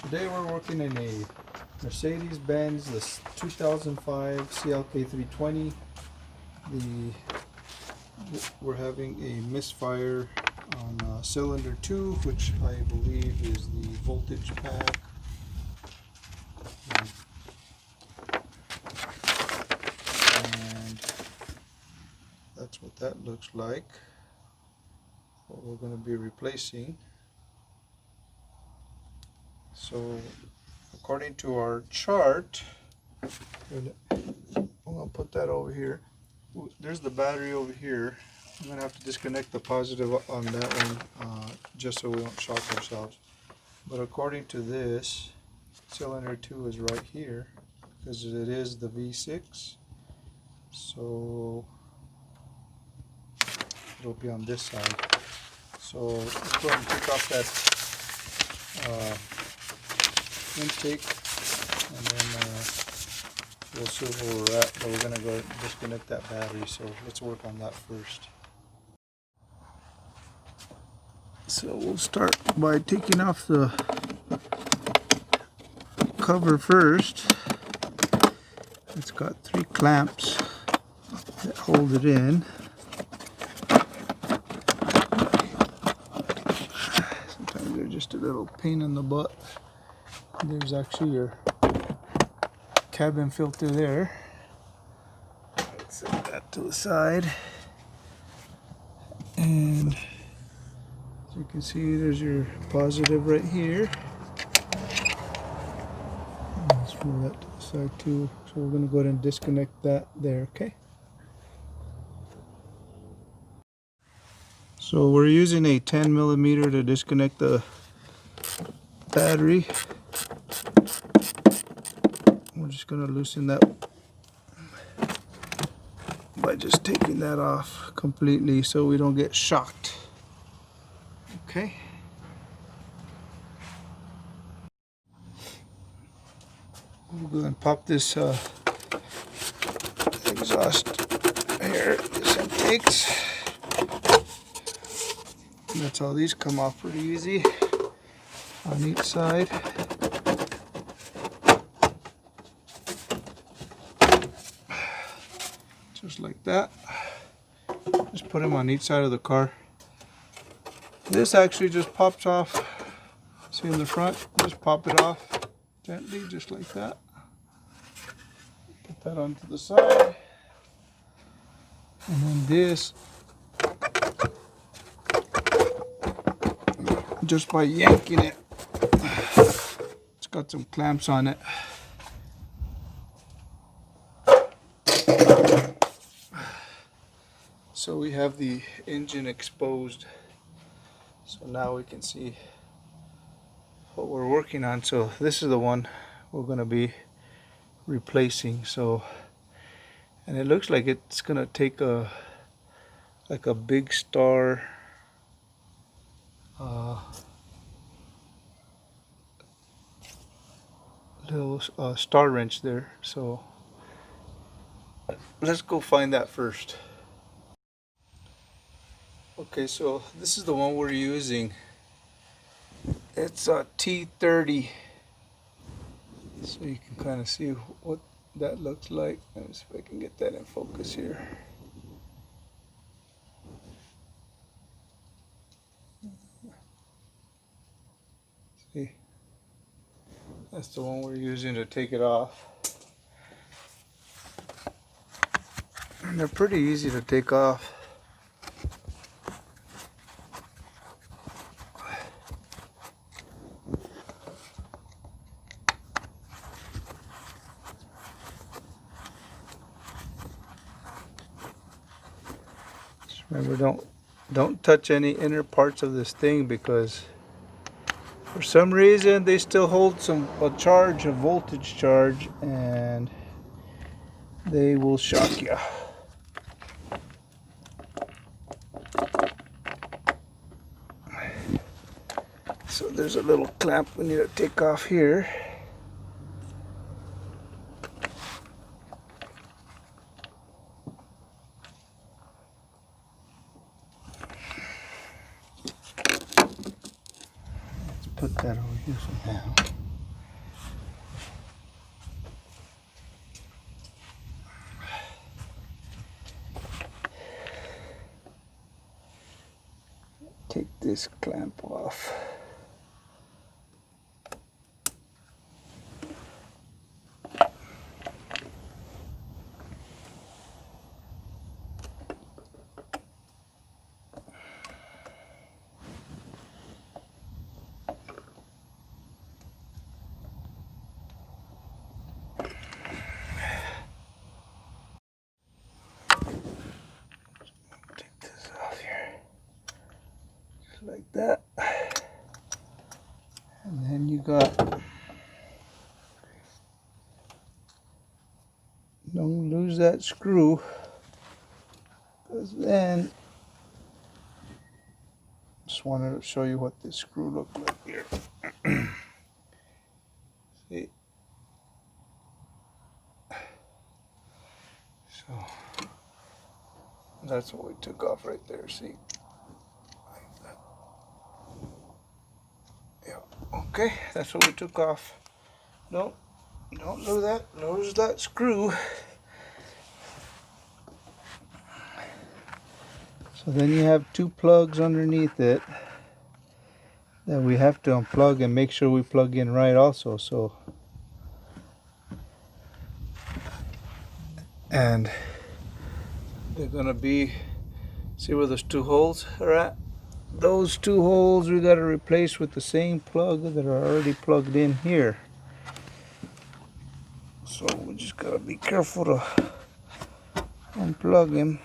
Today we're working in a Mercedes Benz, this 2005 CLK320. We're having a misfire on cylinder 2, which I believe is the voltage pack. And that's what that looks like. What we're going to be replacing. So according to our chart, I'm going to put that over here. There's the battery over here. I'm going to have to disconnect the positive on that one just so we don't shock ourselves. But according to this, cylinder 2 is right here because it is the V6. So it'll be on this side. So let's go ahead and take off that intake, and then we'll see where we're at, but we're going to go disconnect that battery, so let's work on that first. So we'll start by taking off the cover first. It's got 3 clamps that hold it in. Sometimes they're just a little pain in the butt. There's actually your cabin filter there. Let's set that to the side. And as you can see, there's your positive right here. Let's move that to the side too. So we're going to go ahead and disconnect that there, okay? So we're using a 10mm to disconnect the battery. We're just going to loosen that by just taking that off completely so we don't get shocked. Okay. We'll go and pop this exhaust here, this intakes. That's how these come off pretty easy on each side. Just like that. Just put them on each side of the car. This actually just pops off. See in the front? Just pop it off gently, just like that. Put that onto the side. And then this, just by yanking it, it's got some clamps on it. So we have the engine exposed. So now we can see what we're working on. So this is the one we're going to be replacing. So, and it looks like it's going to take like a big star little star wrench there. So let's go find that first. Okay, so this is the one we're using. It's a T30. So you can kind of see what that looks like. Let me see if I can get that in focus here. See, that's the one we're using to take it off. And they're pretty easy to take off. Remember, don't touch any inner parts of this thing, because for some reason they still hold a voltage charge, and they will shock you. So there's a little clamp we need to take off here. Put that over here for now. this clamp off. Like that, and then you got, don't lose that screw, because then just wanted to show you what this screw looked like here. See, so that's what we took off right there. See. Okay, that's what we took off. Don't lose that screw. So then you have two plugs underneath it that we have to unplug and make sure we plug in right also. So, and they're gonna be, see where those two holes are at? Those two holes we got to replace with the same plug that are already plugged in here. So we just got to be careful to unplug him.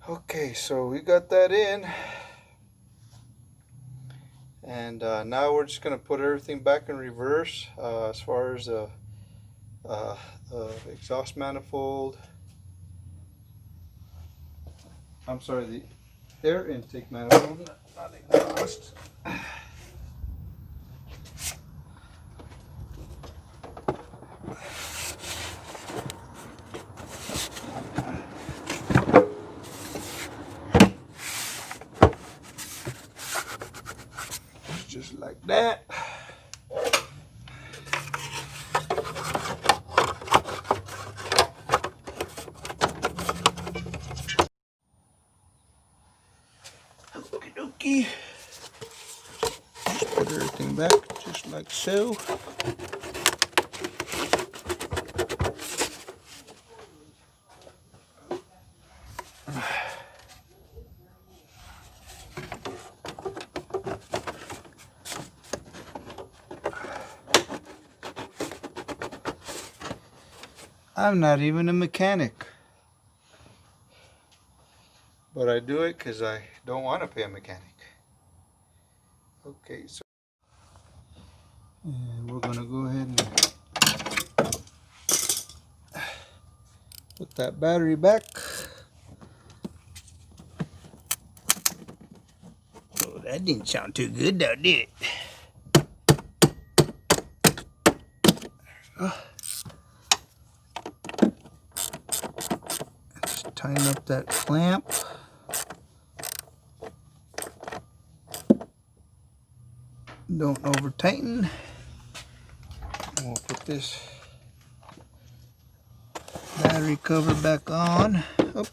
Okay, so we got that in, and now we're just going to put everything back in reverse as far as the exhaust manifold. I'm sorry, the air intake manifold, not exhaust. Just like that. Okie dokie. Put everything back just like so. I'm not even a mechanic, but I do it because I don't want to pay a mechanic. Okay, so and we're going to go ahead and Put that battery back. Oh, that didn't sound too good though, did it? Just tighten up that clamp. Don't over tighten. We'll put this battery cover back on. Oh,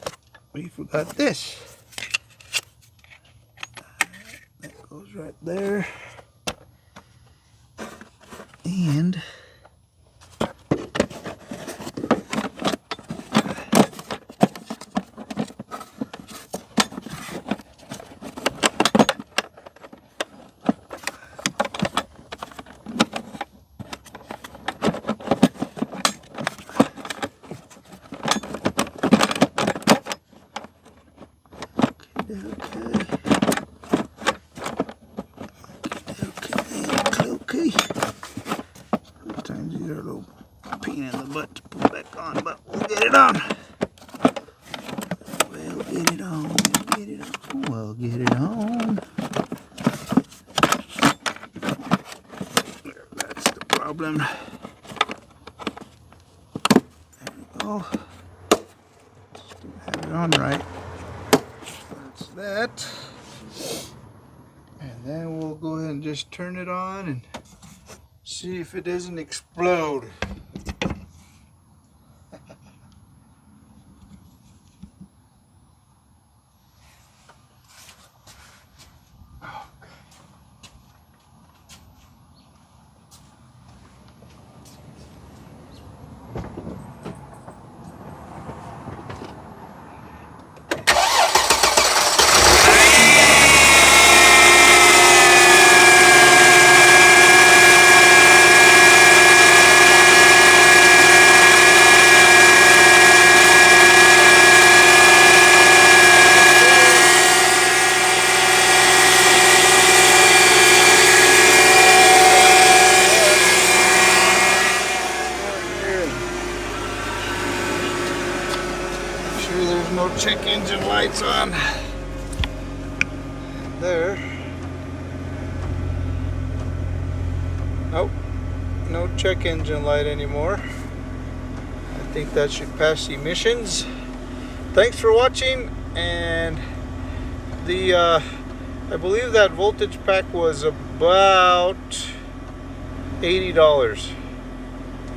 we forgot this. That goes right there. And okay. Sometimes these are a little pain in the butt to put back on, but we'll get it on. We'll get it on. We'll get it on. We'll get it on. That's the problem. There we go. Just don't have it on right. That's that. And then we'll go ahead and just turn it on and see if it doesn't explode. There's no check engine lights on there. Nope, no check engine light anymore. I think that should pass emissions. Thanks for watching, and the I believe that voltage pack was about $80.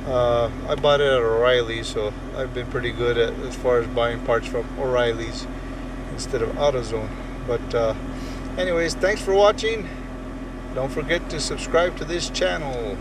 I bought it at O'Reilly's, so I've been pretty good at as far as buying parts from O'Reilly's instead of AutoZone. But anyways, thanks for watching. Don't forget to subscribe to this channel.